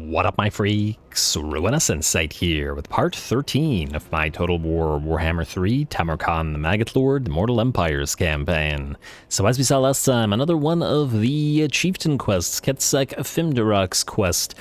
What up, my freaks? RuinusInsight here with part 13 of my Total War Warhammer 3 Tamurkhan the Maggot Lord Immortal Empires campaign. So as we saw last time, another one of the chieftain quests, Ketsak Fimdarok's quest,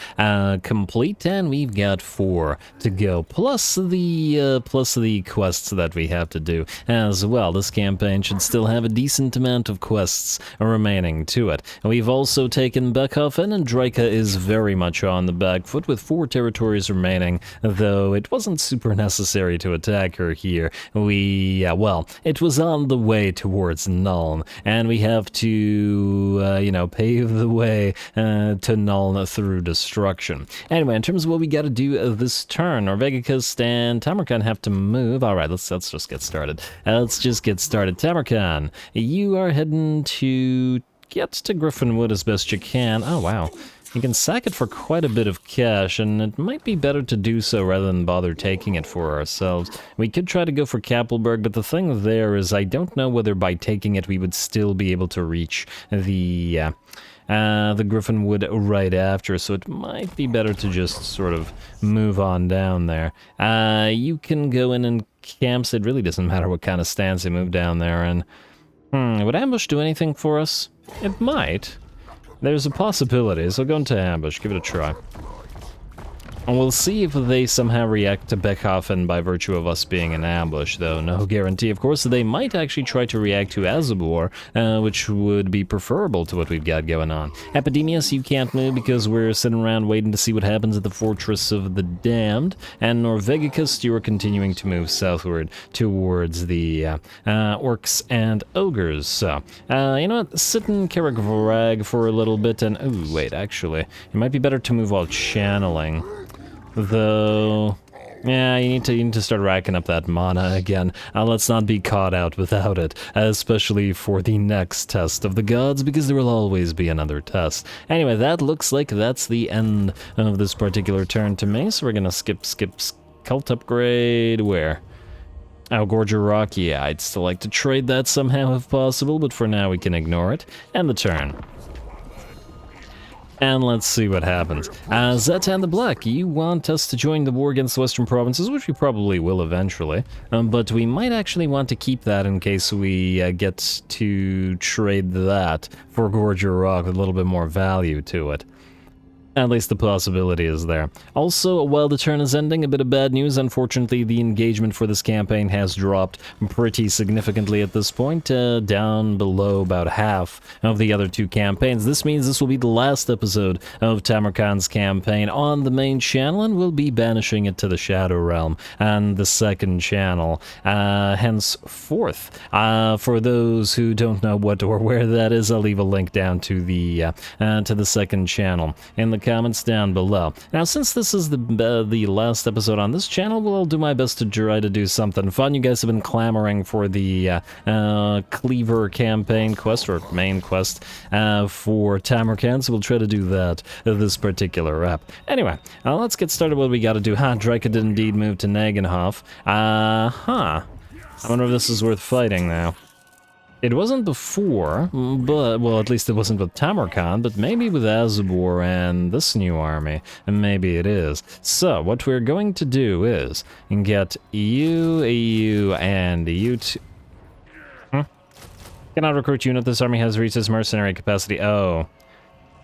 complete, and we've got 4 to go, plus the quests that we have to do as well. This campaign should still have a decent amount of quests remaining to it. And we've also taken Beckhofen, and Draika is very much on the back foot with 4 territories remaining, though it wasn't super necessary to attack her here. Well, it was on the way towards Nuln, and we have to, pave the way to Nuln through destruction. Anyway, in terms of what we gotta do this turn, Norvegicus and Tamurkhan have to move. Alright, let's just get started. Tamurkhan, you are heading to get to Griffin Wood as best you can. Oh, wow. You can sack it for quite a bit of cash, and it might be better to do so rather than bother taking it for ourselves. We could try to go for Kappelberg, but the thing there is I don't know whether by taking it we would still be able to reach the Griffin Wood right after, so it might be better to just sort of move on down there. You can go in and camp, so it really doesn't matter what kind of stance you move down there, and would ambush do anything for us? It might. There's a possibility, so go into ambush, give it a try. And we'll see if they somehow react to Beckhofen by virtue of us being in ambush, though no guarantee. Of course, they might actually try to react to Azabor, which would be preferable to what we've got going on. Epidemius, you can't move because we're sitting around waiting to see what happens at the Fortress of the Damned. And Norvegicus, you are continuing to move southward towards the orcs and ogres. So, you know what? Sit in Karagvrag for a little bit and... Oh, wait, actually, it might be better to move while channeling. Though, yeah, you need to start racking up that mana again. Let's not be caught out without it, especially for the next test of the gods, because there will always be another test. Anyway, that looks like that's the end of this particular turn to me, so we're gonna skip cult upgrade. Where? Oh, Gorger Rock, yeah, I'd still like to trade that somehow if possible, but for now we can ignore it. And the turn. And let's see what happens. Zetan the Black, you want us to join the war against the Western Provinces, which we probably will eventually, but we might actually want to keep that in case we get to trade that for Gorger Rock with a little bit more value to it. At least the possibility is there. Also, while the turn is ending, a bit of bad news. Unfortunately, the engagement for this campaign has dropped pretty significantly at this point, down below about half of the other 2 campaigns. This means this will be the last episode of Tamurkhan's campaign on the main channel, and we'll be banishing it to the Shadow Realm and the second channel henceforth. For those who don't know what or where that is, I'll leave a link down to the second channel in the comments down below. Now, since this is the last episode on this channel, well, I'll do my best to try to do something fun. You guys have been clamoring for the Cleaver campaign quest, or main quest, for Tamurkhan, so we'll try to do that this particular rep. Anyway, let's get started with what we gotta do. Draika did indeed move to Nagenhof. I wonder if this is worth fighting now. It wasn't before, but, well, at least it wasn't with Tamurkhan, but maybe with Azabor and this new army, and maybe it is. So, what we're going to do is get you, and you two... Cannot recruit unit. This army has reached its mercenary capacity. Oh,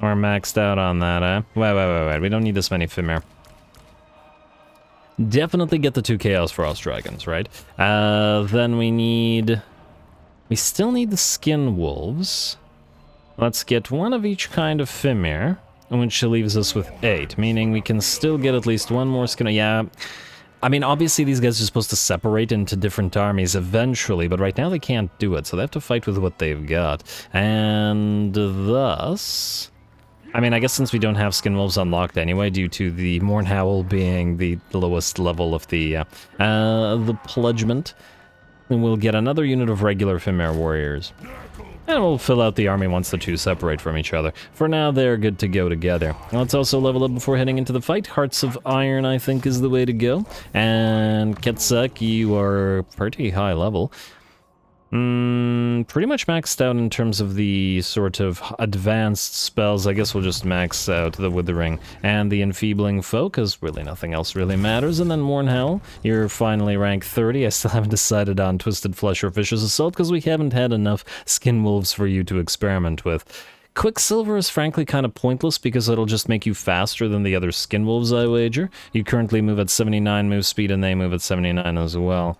we're maxed out on that, eh? Wait, we don't need this many Fimir. Definitely get the 2 Chaos Frost Dragons, right? Then we still need the Skin Wolves. Let's get 1 of each kind of Fimir, which leaves us with 8, meaning we can still get at least 1 more Skin... Yeah, I mean, obviously these guys are supposed to separate into different armies eventually, but right now they can't do it, so they have to fight with what they've got. And thus... I mean, I guess since we don't have Skin Wolves unlocked anyway, due to the Mournhowl being the lowest level of the Pledgement, and we'll get another unit of regular Fimir warriors. And we'll fill out the army once the 2 separate from each other. For now, they're good to go together. Let's also level up before heading into the fight. Hearts of Iron, I think, is the way to go. And Ketsak, you are pretty high level. Pretty much maxed out in terms of the sort of advanced spells. I guess we'll just max out the Withering and the Enfeebling Foe, because really nothing else really matters. And then Mournhell, you're finally rank 30. I still haven't decided on Twisted Flesh or Vicious Assault, because we haven't had enough Skin Wolves for you to experiment with. Quicksilver is frankly kind of pointless because it'll just make you faster than the other Skin Wolves, I wager. You currently move at 79 move speed, and they move at 79 as well.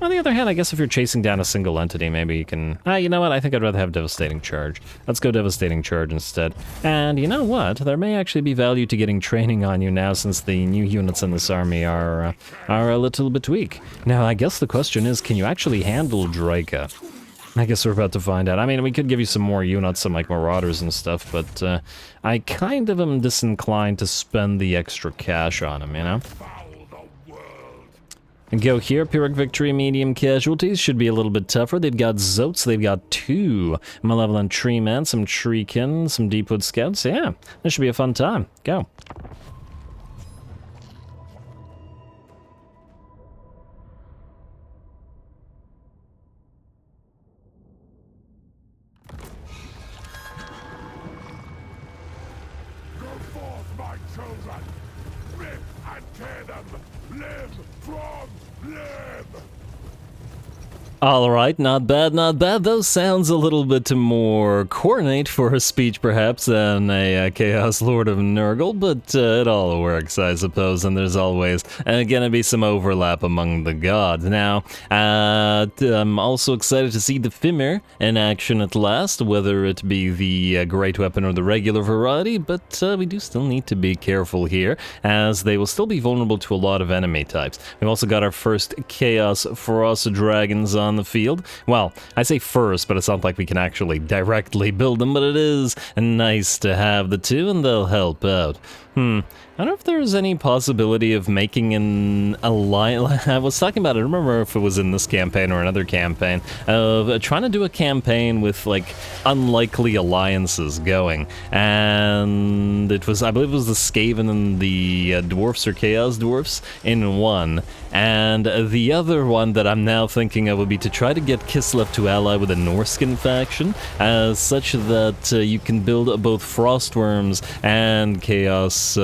On the other hand, I guess if you're chasing down a single entity, maybe you can... you know what? I think I'd rather have Devastating Charge. Let's go Devastating Charge instead. And you know what? There may actually be value to getting training on you now, since the new units in this army are a little bit weak. Now, I guess the question is, can you actually handle Draika? I guess we're about to find out. I mean, we could give you some more units, some like Marauders and stuff, but I kind of am disinclined to spend the extra cash on them, you know? And go here, Pyrrhic Victory, medium casualties, should be a little bit tougher. They've got Zoats, they've got 2 Malevolent Tree Men, some Treekin, some Deepwood Scouts. Yeah, this should be a fun time. Go. Alright, not bad, not bad. Those sounds a little bit more coordinate for a speech, perhaps, than a Chaos Lord of Nurgle, but it all works, I suppose, and there's always gonna be some overlap among the gods. Now, I'm also excited to see the Fimir in action at last, whether it be the Great Weapon or the regular variety, but we do still need to be careful here, as they will still be vulnerable to a lot of enemy types. We've also got our first Chaos Frost Dragons on the field. Well, I say first, but it's not like we can actually directly build them, but it is nice to have the 2, and they'll help out. I don't know if there's any possibility of making an alliance. I was talking about it, I don't remember if it was in this campaign or another campaign, of trying to do a campaign with, like, unlikely alliances going. And it was, I believe it was the Skaven and the Dwarfs or Chaos Dwarfs in one. And the other one that I'm now thinking of would be to try to get Kislev to ally with a Norskin faction, such that you can build both Frostworms and Chaos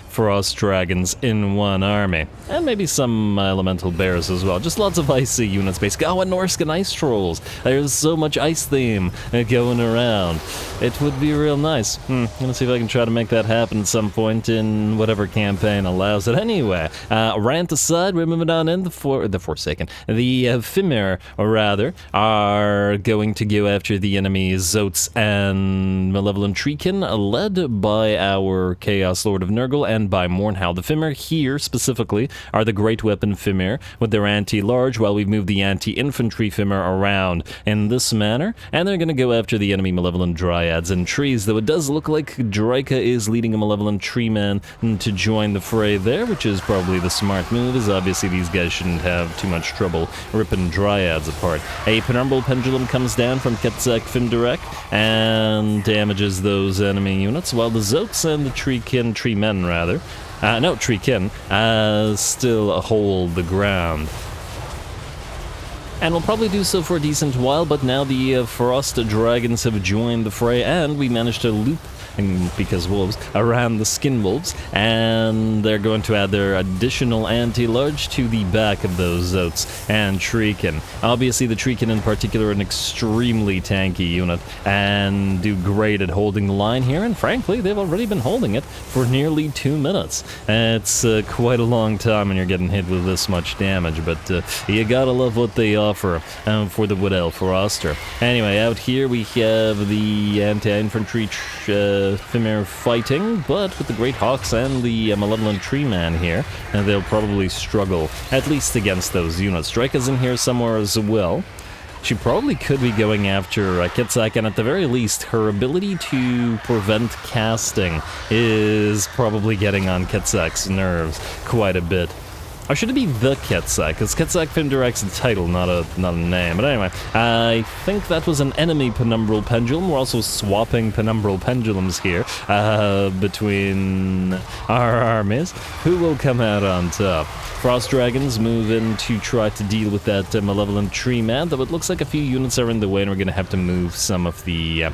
Frost Dragons in one army. And maybe some Elemental Bears as well. Just lots of icy units, basically. Oh, and Norskin Ice Trolls. There's so much ice theme going around. It would be real nice. I'm gonna see if I can try to make that happen at some point in whatever campaign allows it. Anyway, rant aside, we're moving on in. The Forsaken. The Fimir, or rather, are going to go after the enemies Zoats and Malevolent Treekin, led by our Chaos Lord of Nurgle and by Mournhell. The Fimir here, specifically, are the Great Weapon Fimir, with their anti-large, while we've moved the anti-infantry Fimir around in this manner, and they're going to go after the enemy Malevolent Dryads and Trees, though it does look like Draika is leading a Malevolent Tree Man to join the fray there, which is probably the smart move, as obviously these guys shouldn't have too much trouble ripping Dryads apart. A Penumbral Pendulum comes down from Ketzak Finderek and damages those enemy units, while the Zoats and the Treekin, Treemen rather, Treekin, still hold the ground. And we'll probably do so for a decent while, but now the Frost Dragons have joined the fray, and we managed to loop, because wolves, around the Skin Wolves, and they're going to add their additional anti-large to the back of those Zoats and Treekin. Obviously, the Treekin in particular are an extremely tanky unit, and do great at holding the line here, and frankly, they've already been holding it for nearly 2 minutes. It's quite a long time when you're getting hit with this much damage, but you gotta love what they offer for the Wood Elf Roster. Anyway, out here we have the anti-infantry Fimir fighting, but with the Great Hawks and the Malevolent Tree Man here, and they'll probably struggle, at least against those units. Draika's in here somewhere as well. She probably could be going after Ketzak, and at the very least, her ability to prevent casting is probably getting on Ketzak's nerves quite a bit. Or should it be the Quetzalcoatl? Because Quetzalcoatl indirects a title, not a name. But anyway, I think that was an enemy penumbral pendulum. We're also swapping penumbral pendulums here between our armies. Who will come out on top? Frost Dragons move in to try to deal with that malevolent tree man, though it looks like a few units are in the way and we're going to have to move some of the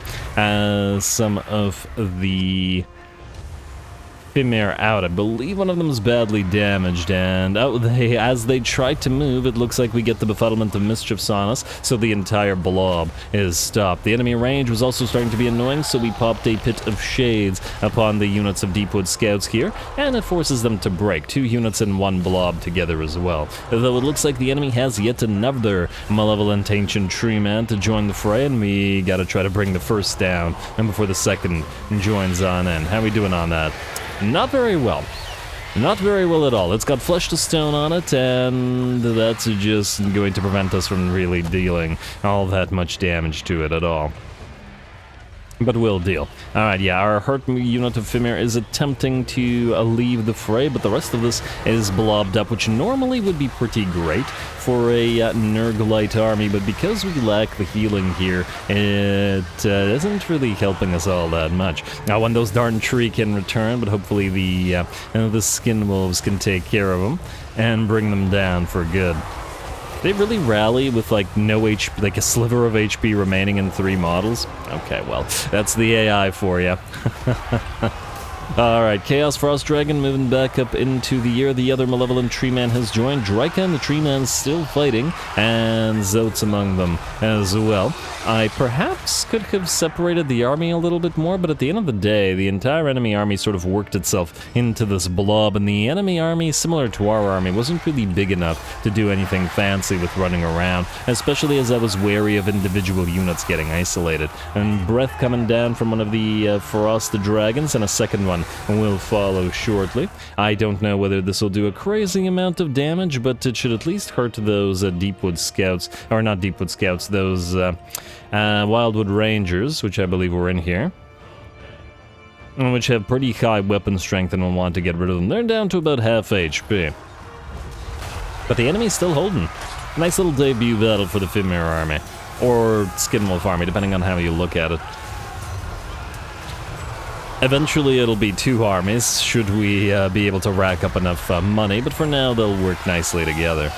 Fimir out. I believe one of them is badly damaged, and as they try to move, it looks like we get the Befuddlement of Mischiefs on us, so the entire blob is stopped. The enemy range was also starting to be annoying, so we popped a Pit of Shades upon the units of Deepwood Scouts here, and it forces them to break. 2 units and 1 blob together as well. Though it looks like the enemy has yet another Malevolent Ancient Tree Man to join the fray, and we gotta try to bring the first down, and before the second joins on in. How are we doing on that? Not very well. Not very well at all. It's got Flesh to Stone on it, and that's just going to prevent us from really dealing all that much damage to it at all. But we'll deal. Alright, yeah, our hurt unit of Fimir is attempting to leave the fray, but the rest of this is blobbed up, which normally would be pretty great for a Nurglite army, but because we lack the healing here, it isn't really helping us all that much. Now, when those darn tree can return, but hopefully the skin wolves can take care of them and bring them down for good. They really rally with like no HP, like a sliver of HP remaining in 3 models? Okay, well, that's the AI for you. Alright, Chaos Frost Dragon moving back up into the air. The other Malevolent Tree Man has joined. Drykan the Tree Man still fighting, and Zotes among them as well. I perhaps could have separated the army a little bit more, but at the end of the day, the entire enemy army sort of worked itself into this blob, and the enemy army, similar to our army, wasn't really big enough to do anything fancy with running around, especially as I was wary of individual units getting isolated. And breath coming down from one of the Frost Dragons, and a second one will follow shortly. I don't know whether this will do a crazy amount of damage, but it should at least hurt those Deepwood Scouts, or not Deepwood Scouts, those Wildwood Rangers, which I believe were in here, which have pretty high weapon strength and will want to get rid of them. They're down to about half HP. But the enemy's still holding. Nice little debut battle for the Fimir army, or Skinwolf army, depending on how you look at it. Eventually it'll be 2 armies, should we be able to rack up enough money, but for now they'll work nicely together.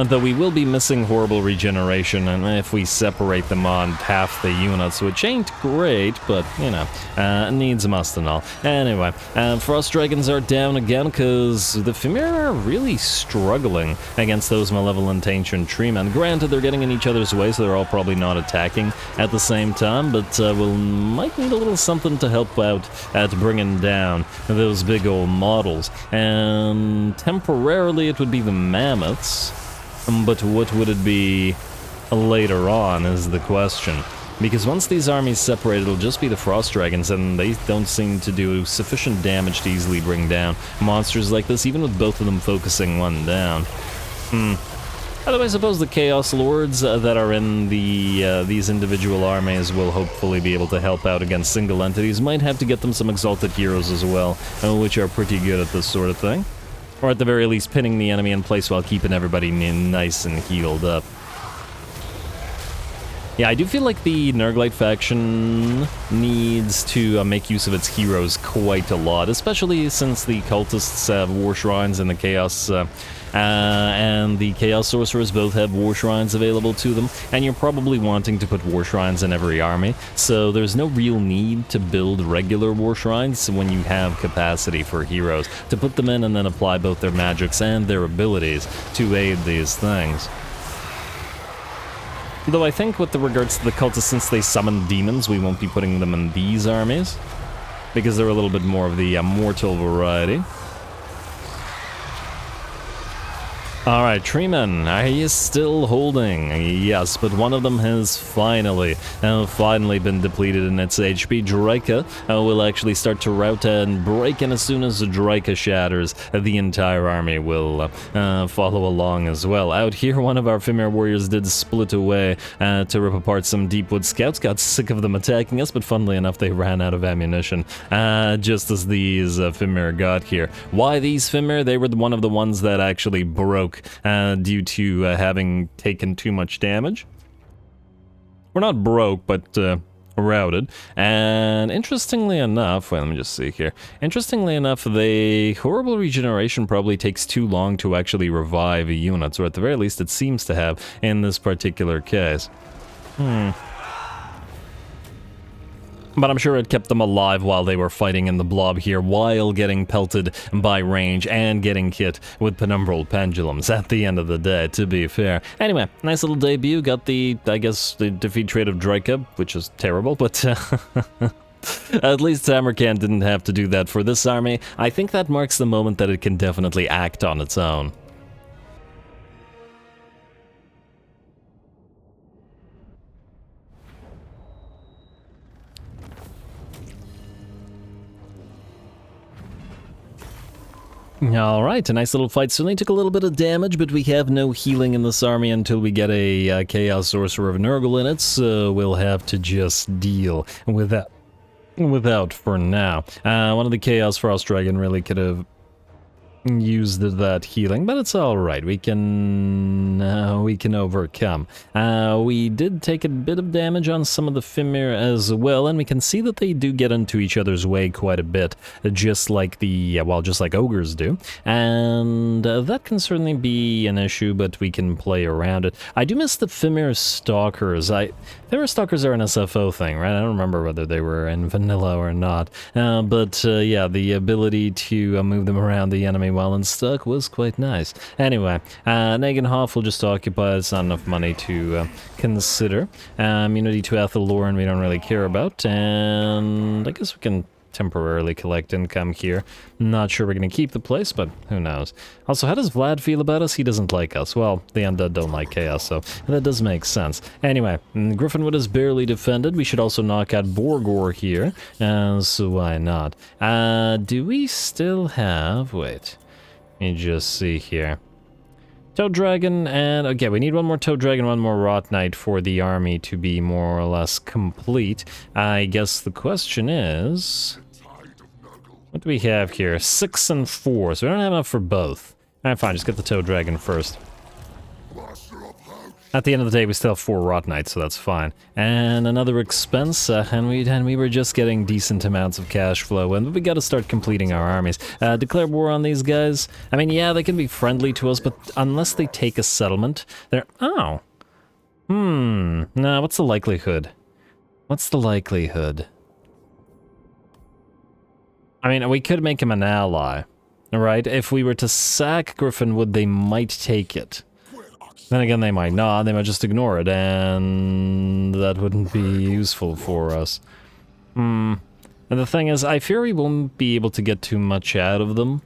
Though we will be missing horrible regeneration, and if we separate them on half the units, which ain't great, but, you know, needs must and all. Anyway, Frost Dragons are down again, because the Fimir are really struggling against those Malevolent Ancient Tree Men. Granted, they're getting in each other's way, so they're all probably not attacking at the same time, but might need a little something to help out at bringing down those big old models. And temporarily it would be the Mammoths. But what would it be later on is the question. Because once these armies separate, it'll just be the Frost Dragons, and they don't seem to do sufficient damage to easily bring down monsters like this, even with both of them focusing one down. Although I suppose the Chaos Lords that are in these individual armies will hopefully be able to help out against single entities. Might have to get them some Exalted Heroes as well, which are pretty good at this sort of thing. Or at the very least, pinning the enemy in place while keeping everybody nice and healed up. Yeah, I do feel like the Nurglite faction needs to make use of its heroes quite a lot, especially since the cultists have war shrines and the chaos sorcerers both have war shrines available to them, and you're probably wanting to put war shrines in every army, so there's no real need to build regular war shrines when you have capacity for heroes to put them in and then apply both their magics and their abilities to aid these things. Though I think with regards to the cultists, since they summon demons, we won't be putting them in these armies, because they're a little bit more of the mortal variety. Alright, Treeman, are you still holding? Yes, but one of them has finally been depleted in its HP. Draika will actually start to rout and break, and as soon as Draika shatters, the entire army will follow along as well. Out here, one of our Fimir warriors did split away to rip apart some Deepwood scouts, got sick of them attacking us, but funnily enough, they ran out of ammunition just as these Fimir got here. Why these Fimir? They were one of the ones that actually broke due to having taken too much damage. We're not broke, but routed. And interestingly enough, wait, let me just see here. Interestingly enough, the horrible regeneration probably takes too long to actually revive units, or at the very least it seems to have in this particular case. But I'm sure it kept them alive while they were fighting in the blob here, while getting pelted by range and getting hit with penumbral pendulums at the end of the day, to be fair. Anyway, nice little debut. Got the, I guess, the defeat trait of Draika, which is terrible, but at least Tamurkhan didn't have to do that for this army. I think that marks the moment that it can definitely act on its own. Alright, a nice little fight. Certainly took a little bit of damage, but we have no healing in this army until we get a Chaos Sorcerer of Nurgle in it, so we'll have to just deal with that without for now. One of the Chaos Frost Dragon really could have used that healing, but it's alright. We can overcome. We did take a bit of damage on some of the Fimir as well, and we can see that they do get into each other's way quite a bit, just like the, well, just like ogres do, and that can certainly be an issue, but we can play around it. I do miss the Fimir Stalkers. Fimir Stalkers are an SFO thing, right? I don't remember whether they were in vanilla or not, but yeah, the ability to move them around the enemy while in stuck was quite nice. Anyway, Nagenhof will just occupy. It's not enough money to consider. Immunity to Athelloran we don't really care about, and I guess we can temporarily collect income here. Not sure we're going to keep the place, but who knows. Also, how does Vlad feel about us? He doesn't like us. Well, the undead don't like chaos, so that does make sense. Anyway, Griffinwood is barely defended. We should also knock out Borgor here, so why not? Do we still have... wait, let me just see here. Toad Dragon, and okay, we need one more Toad Dragon, one more Rot Knight for the army to be more or less complete. I guess the question is... what do we have here? 6 and 4, so we don't have enough for both. Alright, fine, just get the Toad Dragon first. At the end of the day, we still have 4 Rot Knights, so that's fine. And another expense, and we were just getting decent amounts of cash flow, and we gotta start completing our armies. Declare war on these guys. I mean, yeah, they can be friendly to us, but unless they take a settlement, they're... oh. No, what's the likelihood? What's the likelihood? I mean, we could make him an ally, right? If we were to sack Griffinwood, they might take it. Then again, they might not, they might just ignore it, and that wouldn't be useful for us. And the thing is, I fear we won't be able to get too much out of them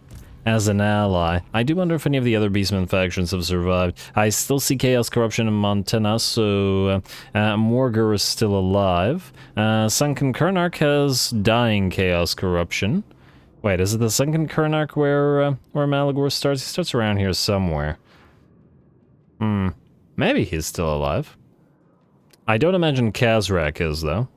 as an ally. I do wonder if any of the other Beastmen factions have survived. I still see Chaos Corruption in Montana, so Morgur is still alive. Sunken Kernark has dying Chaos Corruption. Wait, is it the Sunken Kernark where Malagor starts? He starts around here somewhere. Maybe he's still alive. I don't imagine Kazrak is, though.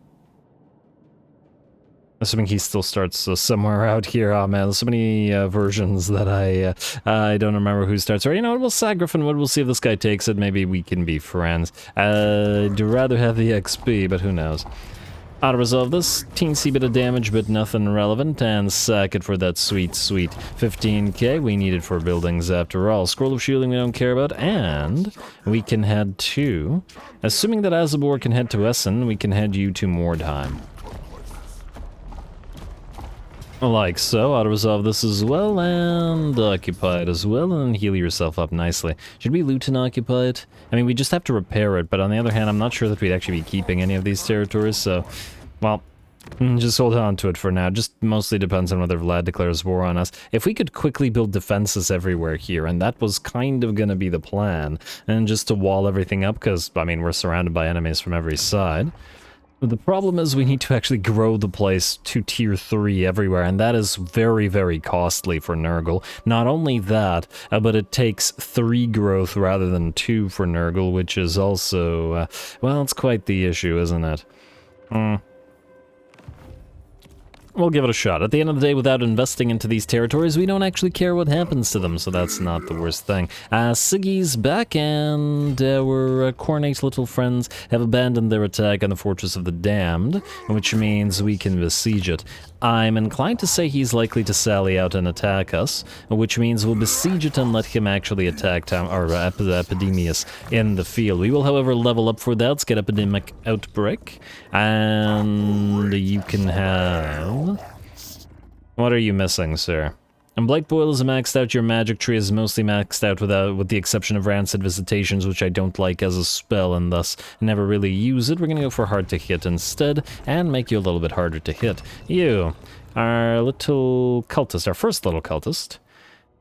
Assuming he still starts somewhere out here. Oh man, there's so many versions that I don't remember who starts. Or, you know what, we'll sack Griffinwood, we'll see if this guy takes it. Maybe we can be friends. I'd rather have the XP, but who knows. Auto-resolve this, teensy bit of damage, but nothing relevant, and sack it for that sweet, sweet 15k we need it for buildings after all. Scroll of Shielding we don't care about, and we can head to... assuming that Azabor can head to Essen, we can head you to Mordheim. Like so, auto-resolve this as well, and occupy it as well, and heal yourself up nicely. Should we loot and occupy it? I mean, we just have to repair it, but on the other hand, I'm not sure that we'd actually be keeping any of these territories, so... well, Just hold on to it for now. Just mostly depends on whether Vlad declares war on us. If we could quickly build defenses everywhere here, and that was kind of gonna be the plan, and just to wall everything up, because, I mean, we're surrounded by enemies from every side. The problem is we need to actually grow the place to tier 3 everywhere, and that is very, very costly for Nurgle. Not only that, but it takes 3 growth rather than 2 for Nurgle, which is also, well, it's quite the issue, isn't it? We'll give it a shot. At the end of the day, without investing into these territories, we don't actually care what happens to them, so that's not the worst thing. Siggy's back, and our cornate little friends have abandoned their attack on the Fortress of the Damned, which means we can besiege it. I'm inclined to say he's likely to sally out and attack us, which means we'll besiege it and let him actually attack Epidemius in the field. We will, however, level up for that. Let's get Epidemic Outbreak, and you can have... What are you missing, sir? And Blight Boil is maxed out. Your magic tree is mostly maxed out with the exception of Rancid Visitations, which I don't like as a spell and thus never really use it. We're gonna go for Hard to Hit instead and make you a little bit harder to hit. You, our little cultist, our first little cultist.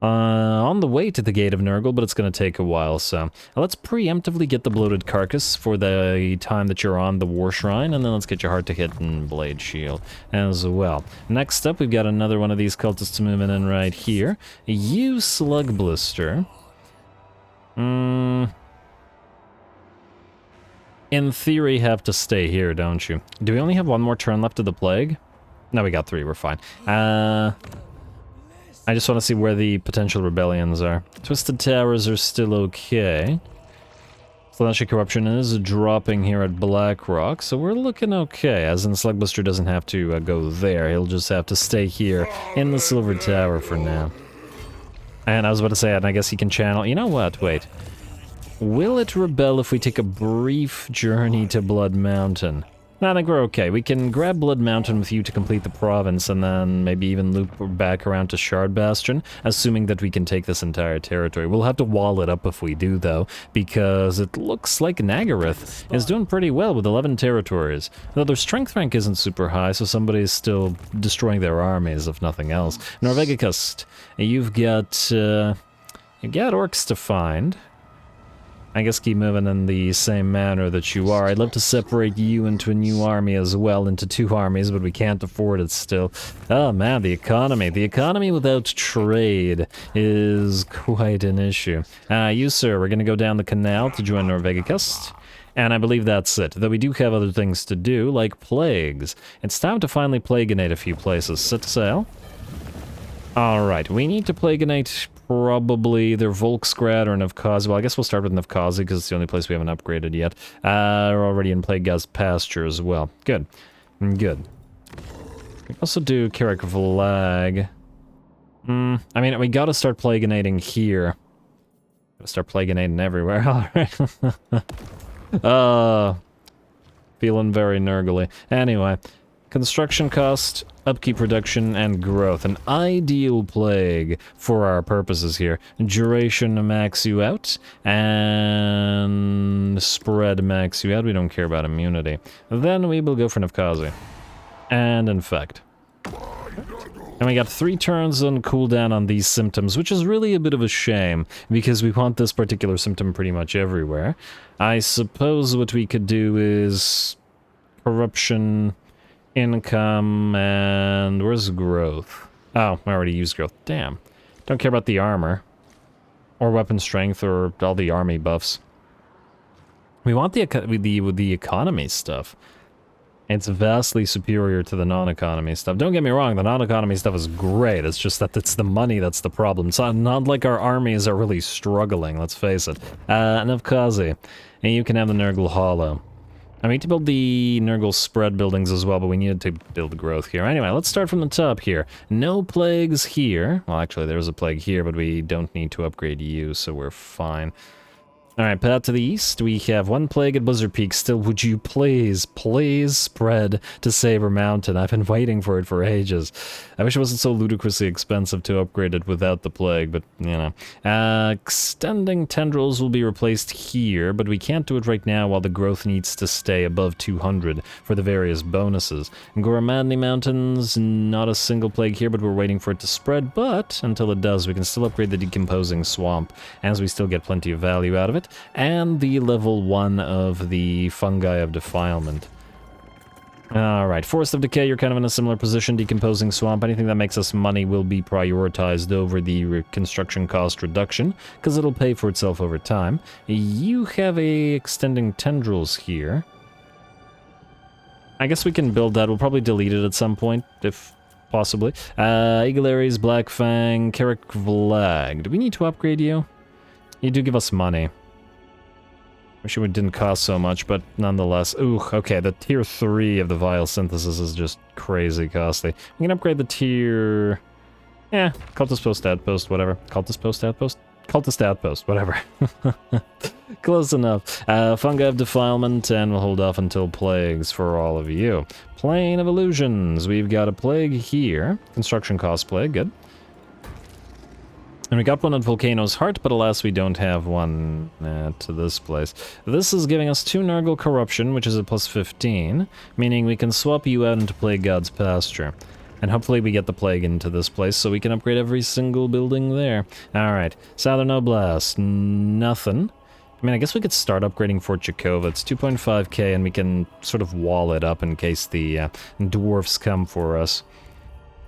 On the way to the Gate of Nurgle, but it's going to take a while, so let's preemptively get the Bloated Carcass for the time that you're on the War Shrine, and then let's get your Hard to Hit and Blade Shield as well. Next up, we've got another one of these cultists moving in right here. You, Slug Blister. In theory, have to stay here, don't you? Do we only have one more turn left of the Plague? No, we got 3, we're fine. I just want to see where the potential rebellions are. Twisted Towers are still okay. Celestial Corruption is dropping here at Blackrock, so we're looking okay, as in Slugbuster doesn't have to go there. He'll just have to stay here in the Silver Tower for now. And I was about to say, and I guess he can channel... You know what? Wait. Will it rebel if we take a brief journey to Blood Mountain? No, I think we're okay. We can grab Blood Mountain with you to complete the province, and then maybe even loop back around to Shard Bastion, assuming that we can take this entire territory. We'll have to wall it up if we do, though, because it looks like Nagaryth is doing pretty well with 11 territories. Though their strength rank isn't super high, so somebody's still destroying their armies, if nothing else. Norvegicust, you've got orcs to find. I guess keep moving in the same manner that you are. I'd love to separate you into a new army as well, into 2 armies, but we can't afford it still. Oh man, the economy. The economy without trade is quite an issue. You, sir, we're gonna go down the canal to join Norvegicust. And I believe that's it, though we do have other things to do, like plagues. It's time to finally plagueinate a few places. Set sail. Alright, we need to plagueinate probably either Volksgrad or Navkazi. Well, I guess we'll start with Navkazi because it's the only place we haven't upgraded yet. We're already in Plague's pasture as well. Good. Good. We can also do Carrick Vlag. I mean, we gotta start plagueinating here. Gotta start plagueinating everywhere. Alright. Feeling very nurgly. Anyway. Construction cost, upkeep reduction, and growth. An ideal plague for our purposes here. Duration max you out, and spread max you out. We don't care about immunity. Then we will go for Navkazi. And infect. And we got 3 turns on cooldown on these symptoms, which is really a bit of a shame, because we want this particular symptom pretty much everywhere. I suppose what we could do is... corruption... income, and where's growth? Oh, I already used growth. Damn. Don't care about the armor. Or weapon strength, or all the army buffs. We want the economy stuff. It's vastly superior to the non-economy stuff. Don't get me wrong, the non-economy stuff is great. It's just that it's the money that's the problem. It's not like our armies are really struggling, let's face it. Navkazi. And you can have the Nurgle Hollow. I need to build the Nurgle spread buildings as well, but we needed to build growth here. Anyway, let's start from the top here. No plagues here. Well, actually, there's a plague here, but we don't need to upgrade you, so we're fine. Alright, path to the east, we have one plague at Blizzard Peak. Still, would you please spread to Saber Mountain? I've been waiting for it for ages. I wish it wasn't so ludicrously expensive to upgrade it without the plague, but, you know. Extending tendrils will be replaced here, but we can't do it right now while the growth needs to stay above 200 for the various bonuses. Goramadni Mountains, not a single plague here, but we're waiting for it to spread, but until it does, we can still upgrade the Decomposing Swamp, as we still get plenty of value out of it. And the level 1 of the Fungi of Defilement. Alright, Forest of Decay, you're kind of in a similar position. Decomposing Swamp, anything that makes us money will be prioritized over the construction cost reduction, because it'll pay for itself over time. You have a Extending Tendrils here. I guess we can build that. We'll probably delete it at some point, if possibly. Eagle Aries, Black Fang, Carrick Vlag. Do we need to upgrade you? You do give us money. Wish it didn't cost so much, but nonetheless. Ooh, okay, the tier 3 of the Vial Synthesis is just crazy costly. We can upgrade the tier... Yeah, Cultist Post Outpost, whatever. Cultist Post Outpost? Cultist Outpost, whatever. Close enough. Fungi of Defilement, and we'll hold off until Plagues for all of you. Plane of Illusions. We've got a Plague here. Construction cost Plague, good. And we got one at Volcano's Heart, but alas we don't have one to this place. This is giving us 2 Nurgle Corruption, which is a plus 15, meaning we can swap you out into Plague God's Pasture. And hopefully we get the Plague into this place so we can upgrade every single building there. Alright, Southern Oblast, nothing. I mean, I guess we could start upgrading Fort Jakova. It's 2.5k and we can sort of wall it up in case the dwarfs come for us.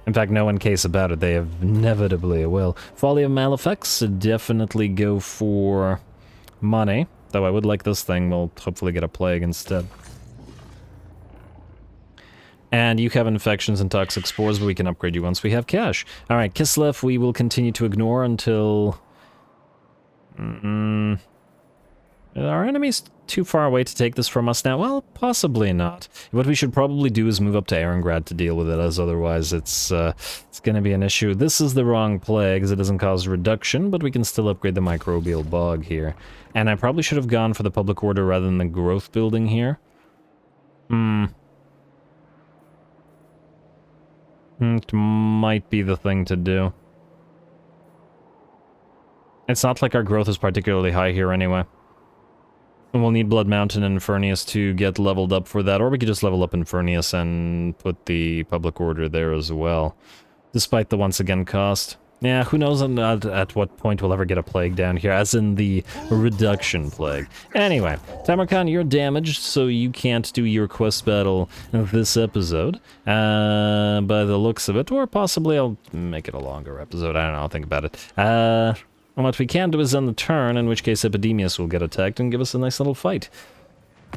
In fact, no one case about it, they inevitably will. Folly of Malefics, definitely go for money. Though I would like this thing, we'll hopefully get a plague instead. And you have infections and toxic spores, but we can upgrade you once we have cash. Alright, Kislev we will continue to ignore until... Are enemies too far away to take this from us now? Well, possibly not. What we should probably do is move up to Erengrad to deal with it, as otherwise it's gonna be an issue. This is the wrong plague, as it doesn't cause reduction, but we can still upgrade the Microbial Bog here. And I probably should have gone for the Public Order rather than the Growth Building here. It might be the thing to do. It's not like our growth is particularly high here anyway. We'll need Blood Mountain and Infernius to get leveled up for that, or we could just level up Infernius and put the Public Order there as well. Despite the once again cost. Yeah, who knows at what point we'll ever get a plague down here, as in the reduction plague. Anyway, Tamurkhan, you're damaged, so you can't do your quest battle this episode, by the looks of it, or possibly I'll make it a longer episode, I don't know, I'll think about it. And what we can do is end the turn, in which case Epidemius will get attacked and give us a nice little fight.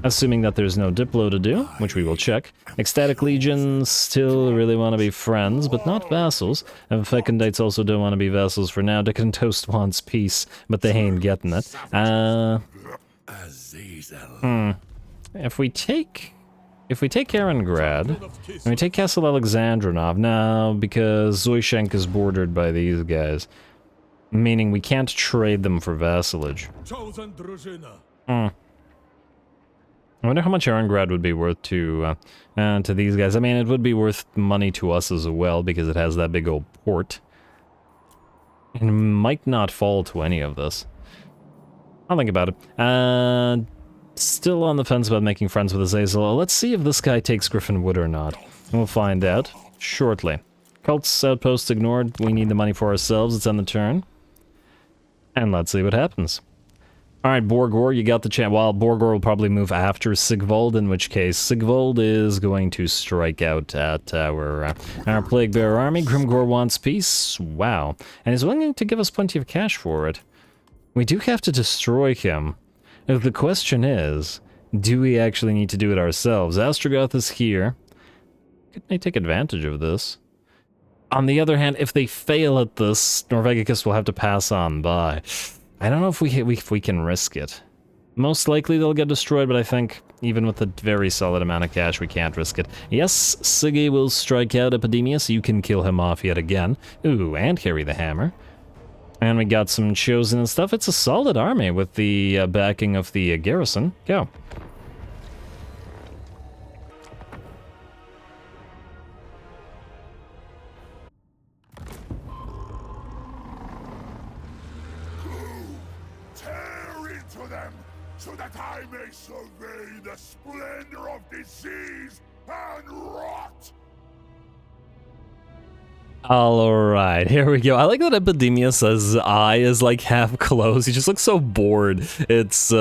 Assuming that there's no Diplo to do, which we will check. Ecstatic Legions still really want to be friends, but not vassals. And Fecondites also don't want to be vassals for now. Decadent Host wants peace, but they ain't getting it. If we take Erengrad, and we take Castle Alexandrinov now, because Zoyshenk is bordered by these guys. Meaning we can't trade them for vassalage. I wonder how much Erengrad would be worth to these guys. I mean, it would be worth money to us as well, because it has that big old port. It might not fall to any of this. I'll think about it. Still on the fence about making friends with Azazel. Let's see if this guy takes Griffin Wood or not. And we'll find out shortly. Cult's outpost ignored. We need the money for ourselves. It's on the turn. And let's see what happens. Alright, Borgor, you got the chance. Well, Borgor will probably move after Sigvald, in which case Sigvald is going to strike out at our Plague Bearer army. Grimgor wants peace. Wow. And he's willing to give us plenty of cash for it. We do have to destroy him. The question is, do we actually need to do it ourselves? Astrogoth is here. Could they take advantage of this? On the other hand, if they fail at this, Norvegicus will have to pass on by. I don't know if we can risk it. Most likely they'll get destroyed, but I think even with a very solid amount of cash, we can't risk it. Yes, Siggy will strike out Epidemius. You can kill him off yet again. Ooh, and carry the hammer. And we got some chosen and stuff. It's a solid army with the backing of the garrison. Go. Tear into them, so that I may survey the splendor of disease and rot. Alright, here we go. I like that Epidemius' eye is like half closed. He just looks so bored. It's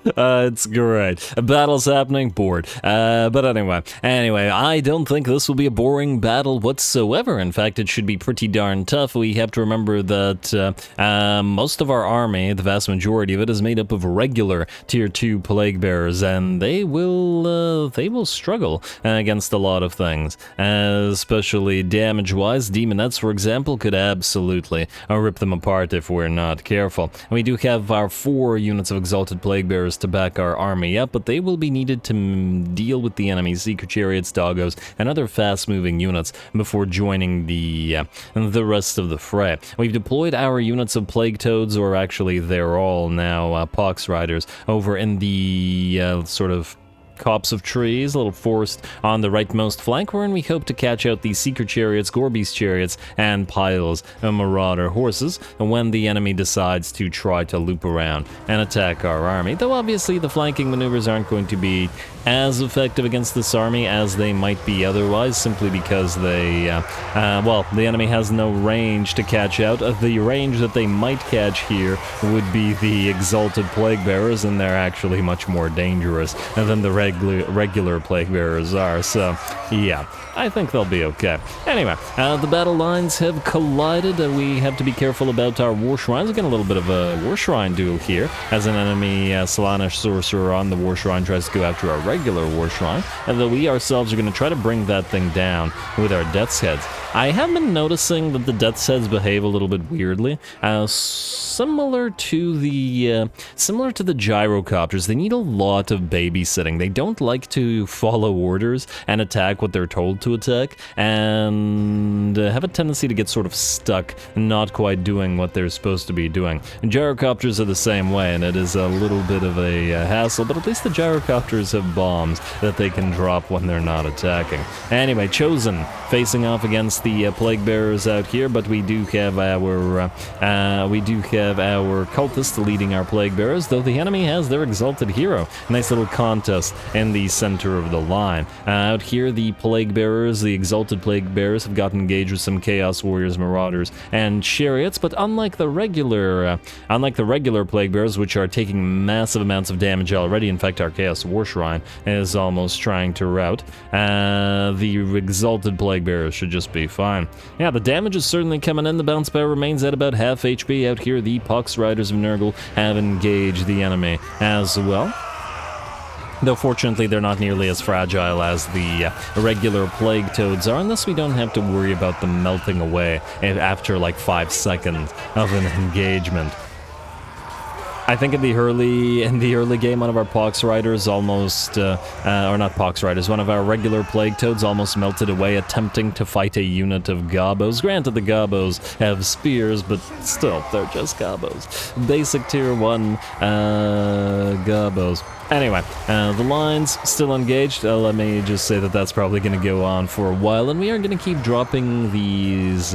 it's great. A battle's happening, bored. But anyway, I don't think this will be a boring battle whatsoever. In fact, it should be pretty darn tough. We have to remember that most of our army, the vast majority of it, is made up of regular Tier 2 Plague Bearers, and they will struggle against a lot of things, especially damage-wise. Demonettes, for example, could absolutely rip them apart if we're not careful. And we do have our 4 units of Exalted Plague Bearers to back our army up, but they will be needed to deal with the enemy's Seeker Chariots, Doggos, and other fast-moving units before joining the rest of the fray. We've deployed our units of Plague Toads, or actually they're all now Pox Riders, over in the sort of copse of trees, a little forest on the rightmost flank, wherein we hope to catch out the Seeker Chariots, Gorby's Chariots, and piles of Marauder horses when the enemy decides to try to loop around and attack our army. Though obviously the flanking maneuvers aren't going to be as effective against this army as they might be otherwise, simply because they, well, the enemy has no range to catch out. The range that they might catch here would be the Exalted Plague Bearers, and they're actually much more dangerous than the regular Plague Bearers are, so yeah, I think they'll be okay. Anyway, the battle lines have collided. We have to be careful about our War Shrines. We're getting a little bit of a War Shrine duel here, as an enemy Solanish Sorcerer on the War Shrine tries to go after our regular War Shrine, and though we ourselves are going to try to bring that thing down with our Death's Heads. I have been noticing that the Death's Heads behave a little bit weirdly, similar to the gyrocopters. They need a lot of babysitting. They don't like to follow orders and attack what they're told to attack, and have a tendency to get sort of stuck, not quite doing what they're supposed to be doing. And gyrocopters are the same way, and it is a little bit of a hassle, but at least the gyrocopters have bombs that they can drop when they're not attacking. Anyway, Chosen facing off against the Plague Bearers out here, but we do have our cultists leading our Plague Bearers, though the enemy has their Exalted Hero. Nice little contest in the center of the line. Out here, the Plague Bearers, the Exalted Plague Bearers, have gotten engaged with some Chaos Warriors, Marauders, and Chariots, but unlike the regular Plague Bearers, which are taking massive amounts of damage already, in fact, our Chaos War Shrine is almost trying to rout, the Exalted Plague Bearers should just be fine. Yeah, the damage is certainly coming in. The bounce power remains at about half HP. Out here, the Pox Riders of Nurgle have engaged the enemy as well. Though fortunately they're not nearly as fragile as the regular Plague Toads are, unless we don't have to worry about them melting away after like 5 seconds of an engagement. I think in the early game, one of our Pox Riders almost, or not Pox Riders, one of our regular Plague Toads almost melted away attempting to fight a unit of Gobos. Granted, the Gobos have spears, but still, they're just Gobos. Basic Tier 1 Gobos. Anyway, the line's still engaged. Let me just say that that's probably going to go on for a while, and we are going to keep dropping these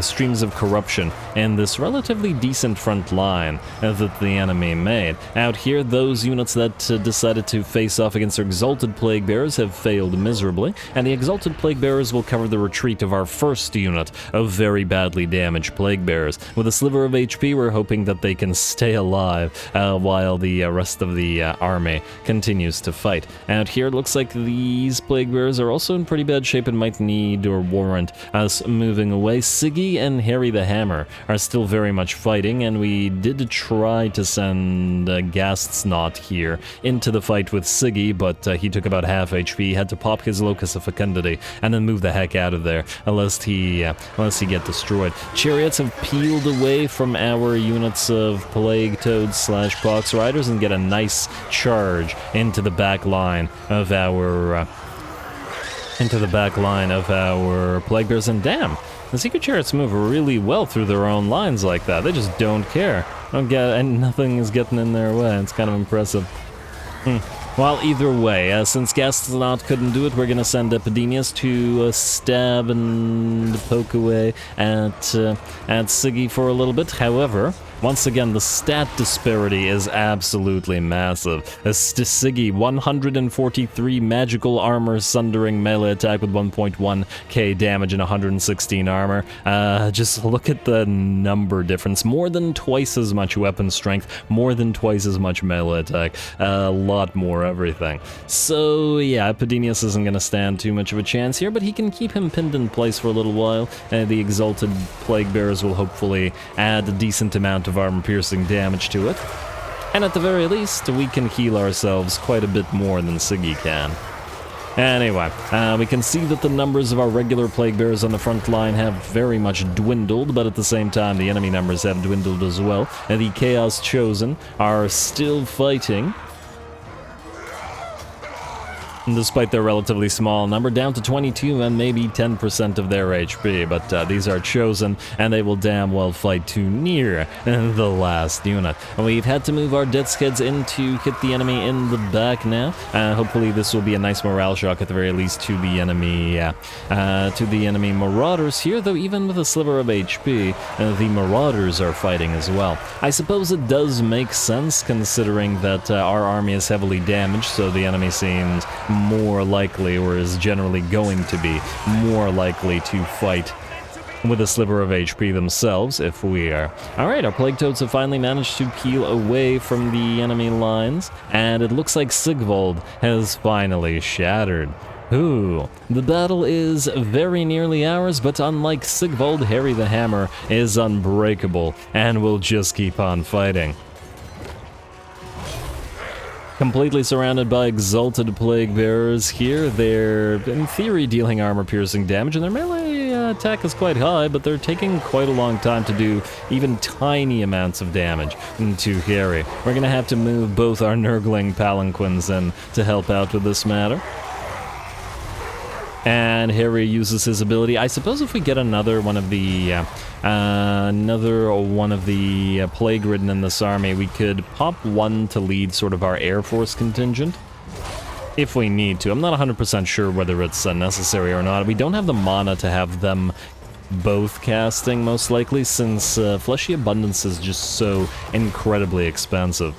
streams of corruption in this relatively decent front line that the enemy made. Out here, those units that decided to face off against our Exalted Plague Bearers have failed miserably, and the Exalted Plague Bearers will cover the retreat of our first unit of very badly damaged Plague Bearers. With a sliver of HP, we're hoping that they can stay alive while the rest of the army continues to fight. Out here, it looks like these Plague Bearers are also in pretty bad shape and might need or warrant us moving away. Siggy and Harry the Hammer are still very much fighting, and we did try to send Gastsnot here into the fight with Siggy, but he took about half HP, had to pop his Locus of Fecundity, and then move the heck out of there, lest he get destroyed. Chariots have peeled away from our units of Plague Toads / Pox Riders and get a nice charge into the back line of our Plague Bears, and damn, The Secret Chariots move really well through their own lines like that. They just don't care. And nothing is getting in their way. It's kind of impressive. Well, either way, since Gastonot couldn't do it, we're gonna send Epidemius to stab and poke away at Siggy for a little bit. However, once again, the stat disparity is absolutely massive. Siggy, 143 magical armor sundering melee attack with 1.1k damage and 116 armor. Just look at the number difference. More than twice as much weapon strength, more than twice as much melee attack, a lot more everything. So yeah, Epidemius isn't going to stand too much of a chance here, but he can keep him pinned in place for a little while. The Exalted Plague Bearers will hopefully add a decent amount of armor-piercing damage to it. And at the very least, we can heal ourselves quite a bit more than Siggy can. Anyway, we can see that the numbers of our regular Plague Bearers on the front line have very much dwindled, but at the same time, the enemy numbers have dwindled as well. And the Chaos Chosen are still fighting, despite their relatively small number, down to 22 and maybe 10% of their HP, but these are chosen, and they will damn well fight too near the last unit. And we've had to move our Death's Heads in to hit the enemy in the back now. Hopefully this will be a nice morale shock at the very least to the enemy Marauders here, though even with a sliver of HP, the Marauders are fighting as well. I suppose it does make sense, considering that our army is heavily damaged, so the enemy seems more likely, or is generally going to be more likely to fight with a sliver of HP themselves, if we are. Alright, our Plague Toads have finally managed to peel away from the enemy lines, and it looks like Sigvald has finally shattered. Ooh, the battle is very nearly ours, but unlike Sigvald, Harry the Hammer is unbreakable, and will just keep on fighting. Completely surrounded by Exalted Plague Bearers here. They're, in theory, dealing armor-piercing damage, and their melee attack is quite high, but they're taking quite a long time to do even tiny amounts of damage to Harry. We're gonna have to move both our Nurgling palanquins in to help out with this matter. And Harry uses his ability. I suppose if we get another one of the Plague Ridden in this army, we could pop one to lead sort of our Air Force contingent, if we need to. I'm not 100% sure whether it's necessary or not. We don't have the mana to have them both casting, most likely, since Fleshy Abundance is just so incredibly expensive.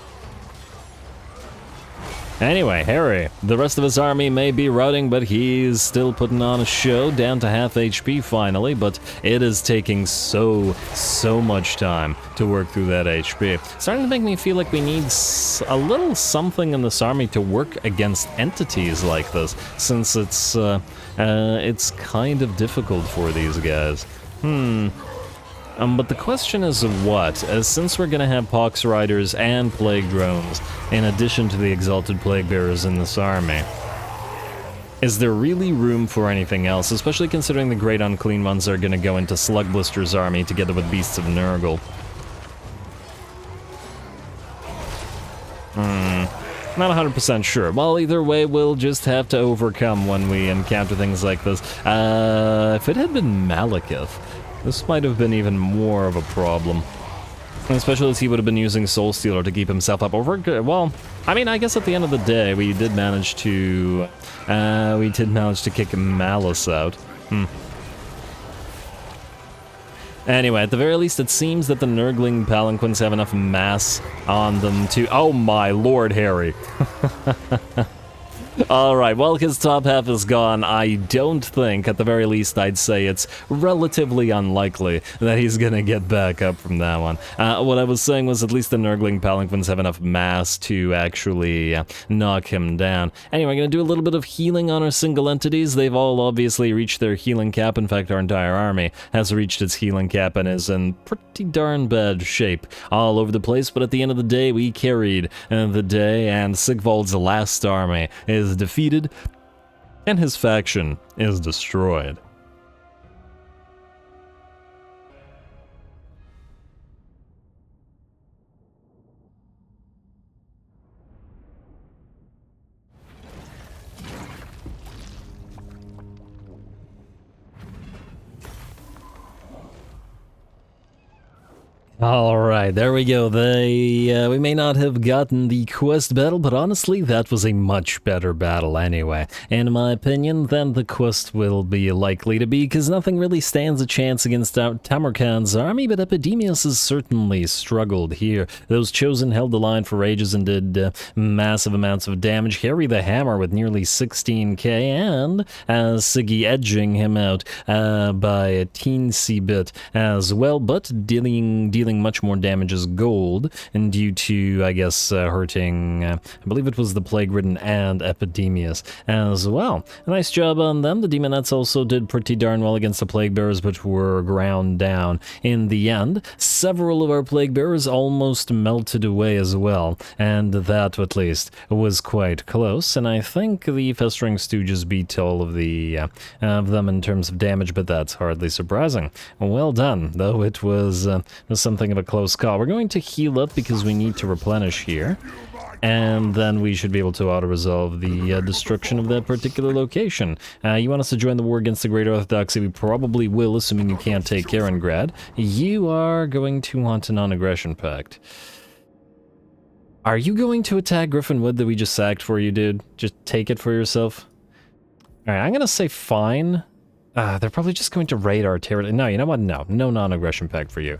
Anyway, Harry, the rest of his army may be routing, but he's still putting on a show, down to half HP finally, but it is taking so much time to work through that HP. It's starting to make me feel like we need a little something in this army to work against entities like this, since it's kind of difficult for these guys. But the question is what? Since we're gonna have Pox Riders and Plague Drones, in addition to the Exalted Plague Bearers in this army, is there really room for anything else, especially considering the Great Unclean Ones are gonna go into Slug Blister's army together with Beasts of Nurgle? Not 100% sure. Well, either way, we'll just have to overcome when we encounter things like this. If it had been Malekith, this might have been even more of a problem. Especially as he would have been using Soul Stealer to keep himself up over. Well, I mean, I guess at the end of the day, we did manage to kick Malice out. Anyway, at the very least, it seems that the Nurgling Palanquins have enough mass on them to... Oh my lord, Harry. Alright, well, his top half is gone. I don't think, at the very least, I'd say it's relatively unlikely that he's gonna get back up from that one. What I was saying was at least the Nurgling Palanquins have enough mass to actually knock him down. Anyway, I'm gonna do a little bit of healing on our single entities. They've all obviously reached their healing cap. In fact, our entire army has reached its healing cap and is in pretty darn bad shape all over the place, but at the end of the day, we carried the day, and Sigvald's last army is defeated, and his faction is destroyed. Alright, there we go. We may not have gotten the quest battle, but honestly, that was a much better battle anyway. In my opinion, than the quest will be likely to be, because nothing really stands a chance against Tamurkhan's army, but Epidemius has certainly struggled here. Those Chosen held the line for ages and did massive amounts of damage. Harry the Hammer with nearly 16k, and Siggy edging him out by a teensy bit as well, but dealing much more damage as gold, and due to, I guess, hurting, I believe it was the Plague-Ridden and Epidemius as well. A nice job on them. The Demonettes also did pretty darn well against the Plague Bearers, but were ground down in the end. Several of our Plague Bearers almost melted away as well, and that, at least, was quite close, and I think the Festering Stooges beat all of them in terms of damage, but that's hardly surprising. Well done, though it was something of a close call. We're going to heal up because we need to replenish here, and then we should be able to auto-resolve the destruction of that particular location. You want us to join the war against the Great Orthodoxy? We probably will, assuming you can't take Keringrad. You are going to want a non-aggression pact. Are you going to attack Griffin Wood that we just sacked for you, dude? Just take it for yourself? Alright, I'm gonna say fine. They're probably just going to raid our territory. No, you know what? No non-aggression pact for you.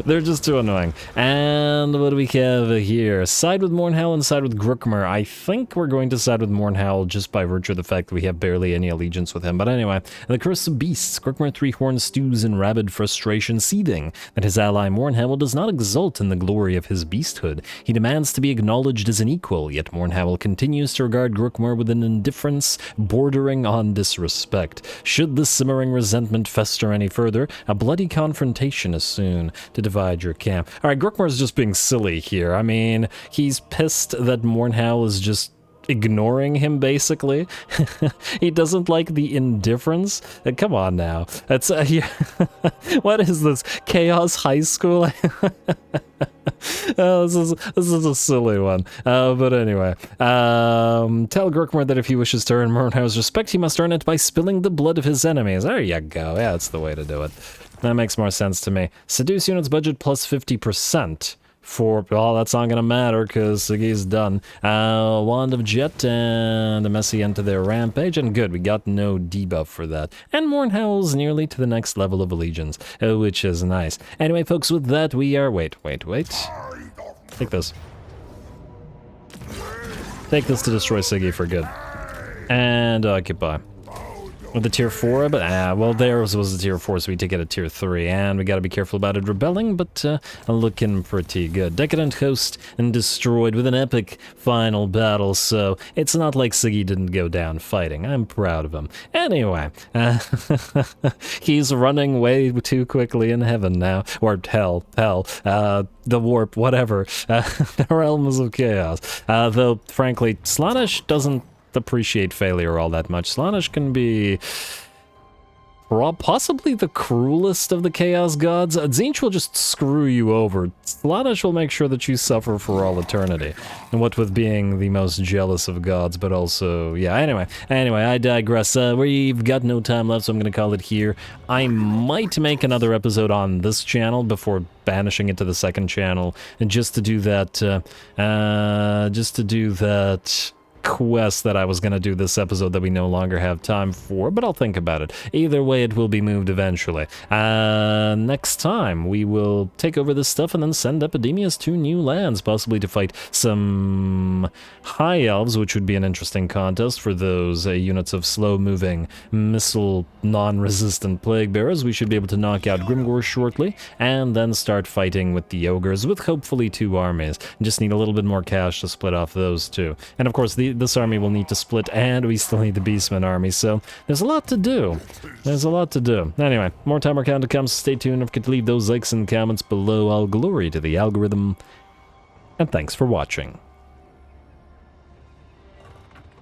They're just too annoying. And what do we have here? Side with Mournhowl and side with Grookmer. I think we're going to side with Mournhowl just by virtue of the fact that we have barely any allegiance with him. But anyway, the Curse of Beasts. Grookmer Three-Horn stews in rabid frustration, seething that his ally Mournhowl does not exult in the glory of his beasthood. He demands to be acknowledged as an equal, yet Mournhowl continues to regard Grookmer with an indifference bordering on disrespect. Should this simmering resentment fester any further, a bloody confrontation is soon to divide your camp. Alright, Grookmar's just being silly here. I mean, he's pissed that Mournhowl is just ignoring him, basically. He doesn't like the indifference. Come on now. That's what is this? Chaos High School? Oh, this is a silly one. But anyway, tell Grookmer that if he wishes to earn Mournhowl's respect, he must earn it by spilling the blood of his enemies. There you go. Yeah, that's the way to do it. That makes more sense to me. Seduce units budget plus 50%. Well, that's not gonna matter because Siggy's done. Wand of Jet and a messy end to their rampage, and good, we got no debuff for that. And Mournhowl's nearly to the next level of allegiance, which is nice. Anyway, folks, with that we are... Wait. Take this. Take this to destroy Siggy for good. And occupy. With the tier 4, but well, theirs was a tier 4, so we take it at tier 3, and we gotta be careful about it rebelling, but looking pretty good. Decadent Host and destroyed with an epic final battle, so it's not like Siggy didn't go down fighting. I'm proud of him. Anyway, he's running way too quickly in heaven now, or hell, the warp, whatever, the realms of chaos. Though, frankly, Slaanesh doesn't appreciate failure all that much. Slaanesh can be possibly the cruelest of the Chaos Gods. Tzeentch will just screw you over. Slaanesh will make sure that you suffer for all eternity. And what with being the most jealous of gods, but also, yeah, anyway, I digress. We've got no time left, so I'm gonna call it here. I might make another episode on this channel before banishing it to the second channel, and just to do that quest that I was going to do this episode that we no longer have time for, but I'll think about it. Either way, it will be moved eventually. Next time, we will take over this stuff and then send Epidemius to new lands, possibly to fight some High Elves, which would be an interesting contest for those units of slow-moving, missile, non-resistant Plague Bearers. We should be able to knock out Grimgor shortly, and then start fighting with the Ogres, with hopefully 2 armies. Just need a little bit more cash to split off those 2. And of course, this army will need to split, and we still need the Beastman army, so there's a lot to do. Anyway, more Tamurkhan to come, so stay tuned. Don't forget to leave those likes and comments below. All glory to the algorithm, and thanks for watching.